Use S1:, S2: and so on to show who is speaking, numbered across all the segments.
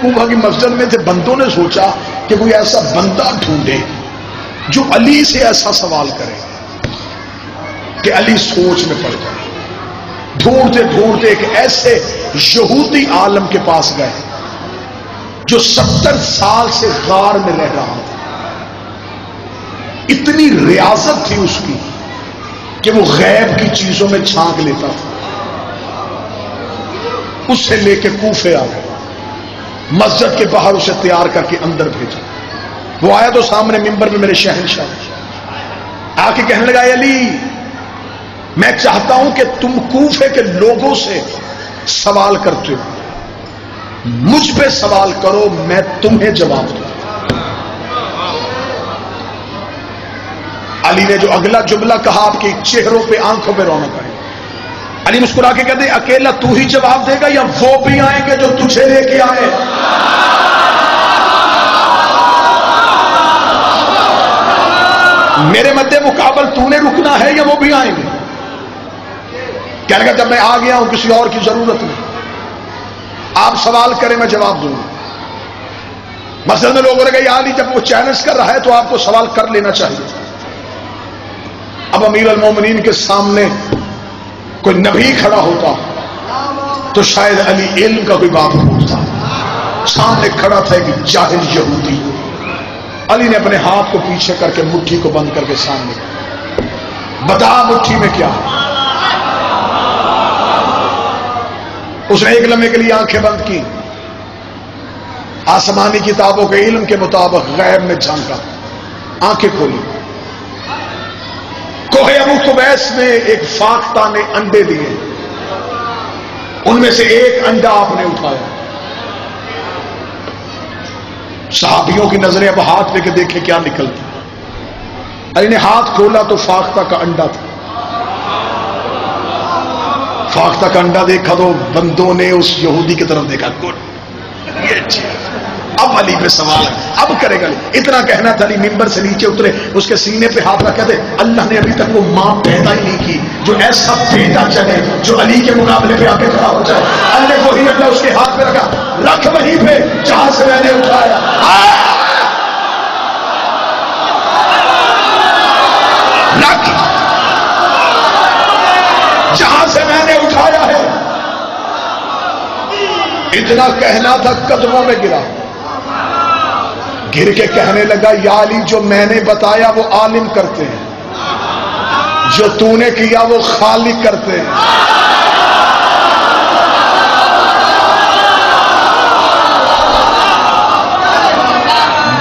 S1: کوفہ کی مسجد میں تھے، بندوں نے سوچا کہ کوئی ایسا بندہ ڈھونڈے جو علی سے ایسا سوال کرے کہ علی سوچ میں پڑ جائے۔ ڈھونڈتے ڈھونڈتے ایک ایسے یہودی عالم کے پاس گئے جو 70 سال سے غار میں رہ رہا تھا۔ اتنی ریاضت تھی اس کی کہ وہ غیب کی چیزوں میں چھانک لیتا تھا۔ اس سے لے کے کوفے آ گئے، مسجد کے باہر اسے تیار کر کے اندر بھیجا۔ وہ آیا تو سامنے منبر میں میرے شہنشاہ آ کے کہنے لگا، علی میں چاہتا ہوں کہ تم کوفے کے لوگوں سے سوال کرتے ہو، مجھ پہ سوال کرو، میں تمہیں جواب دوں۔ علی نے جو اگلا جملہ کہا، آپ کے چہروں پہ آنکھوں پہ رونق آئی۔ علی مسکرا کے کہتے، اکیلا تو ہی جواب دے گا یا وہ بھی آئیں گے جو تجھے لے کے آئے؟ میرے مدے مقابل تو نے رکنا ہے یا وہ بھی آئیں گے؟ کہنے لگا جب میں آ گیا ہوں کسی اور کی ضرورت نہیں، آپ سوال کریں میں جواب دوں گا۔ مسجد میں لوگوں نے کہا یا علی جب وہ چیلنج کر رہا ہے تو آپ کو سوال کر لینا چاہیے۔ اب امیر المومنین کے سامنے کوئی نبی کھڑا ہوتا تو شاید علی علم کا کوئی بات پوچھتا، سامنے کھڑا تھا ایک جاہل یہودی۔ علی نے اپنے ہاتھ کو پیچھے کر کے مٹھی کو بند کر کے سامنے، بتا مٹھی میں کیا ہے؟ اس نے ایک لمحے کے لیے آنکھیں بند کی، آسمانی کتابوں کے علم کے مطابق غیب میں جھانکا، آنکھیں کھولی۔ کوہ ابو قبیس میں ایک فاختہ نے انڈے دیے، ان میں سے ایک انڈا آپ نے اٹھایا۔ صحابیوں کی نظریں اب ہاتھ پہ کے دیکھے کیا نکلتی۔ علی نے ہاتھ کھولا تو فاختہ کا انڈا تھا۔ فاختہ کا انڈا دیکھا تو بندوں نے اس یہودی کی طرف دیکھا، گڈ، یہ اچھی ہے۔ اب علی پہ سوال ہے، اب کرے گا۔ اتنا کہنا تھا، علی ممبر سے نیچے اترے، اس کے سینے پہ ہاتھ رکھا، کہتے اللہ نے ابھی تک وہ ماں پیدا ہی نہیں کی جو ایسا بیٹا چلے جو علی کے مقابلے پہ آ کے کھڑا ہو جائے۔ اللہ نے وہی اپنا اس کے ہاتھ پہ رکھا، رکھ وہیں پہ جہاں سے میں نے اٹھایا، رکھ جہاں سے میں نے اٹھایا ہے۔ اتنا کہنا تھا، قدموں میں گرا، گر کے کہنے لگا یا علی جو میں نے بتایا وہ عالم کرتے ہیں، جو تو نے کیا وہ خالق کرتے ہیں۔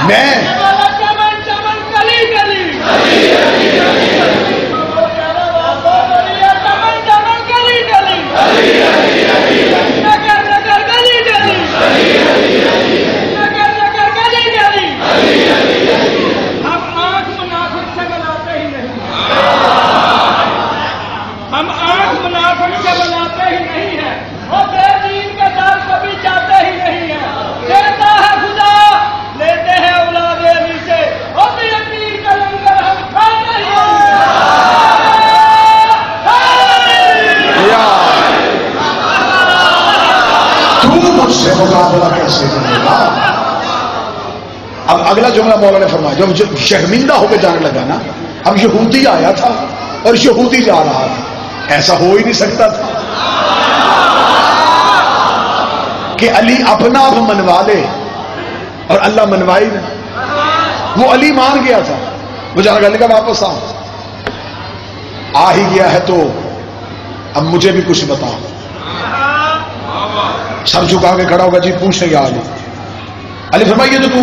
S1: میں مقابلہ کیسے کرے گا؟ اب اگلا جملہ مولا نے فرمایا، جب شرمندہ ہو کے جانے لگا نا، اب یہودی آیا تھا اور یہودی جا رہا تھا، ایسا ہو ہی نہیں سکتا تھا کہ علی اپنا آپ منوا لے اور اللہ منوائی نہ۔ وہ علی مان گیا تھا، وہ جانا گا، علی کا واپس آ ہی گیا ہے تو اب مجھے بھی کچھ بتاؤ۔ سر جھکا کے کھڑا ہوگا، جی پوچھیں گے علی۔ علی فرمایا یہ جو تو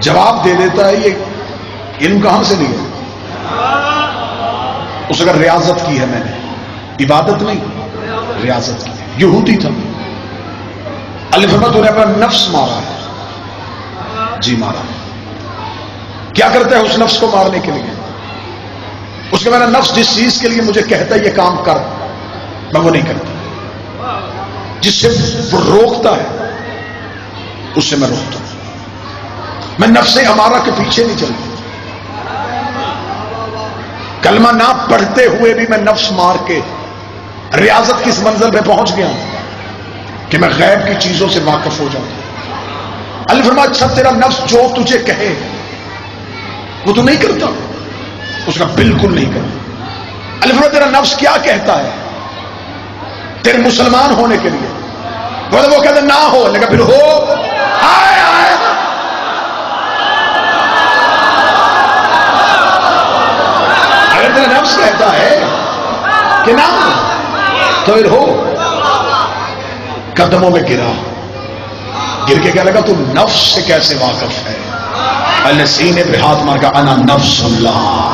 S1: جواب دے دیتا ہے یہ علم کہاں سے لیا؟ اس اگر ریاضت کی ہے میں نے، عبادت نہیں، ریاضت کی ہے، یہودی تھا۔ علی فرمایا تو نے اپنا نفس مارا ہے؟ جی مارا۔ کیا کرتا ہے اس نفس کو مارنے کے لیے؟ اس کے میرا نفس جس چیز کے لیے مجھے کہتا ہے یہ کام کر، میں وہ نہیں کرتا، جس سے وہ روکتا ہے اس سے میں روکتا ہوں۔ میں نفس امارہ کے پیچھے نہیں چلتا، کلمہ نہ پڑھتے ہوئے بھی میں نفس مار کے ریاضت کس منزل پہ پہنچ گیا ہوں کہ میں غیب کی چیزوں سے واقف ہو جاتا ہوں۔ اللہ فرمایا اچھا تیرا نفس جو تجھے کہے وہ تو نہیں کرتا؟ اس کا بالکل نہیں کرتا۔ اللہ فرمایا تیرا نفس کیا کہتا ہے تیرے مسلمان ہونے کے لیے؟ وہ کہتا نہ ہو، لیکن پھر ہو۔ آئے آئے اگر تیرا نفس کہتا ہے کہ نہ ہو تو پھر ہو۔ قدموں میں گرا، گر کے کیا لگا تو نفس سے کیسے واقف ہے؟ اللہ سینے پہ ہاتھ مار کا انا نفس اللہ،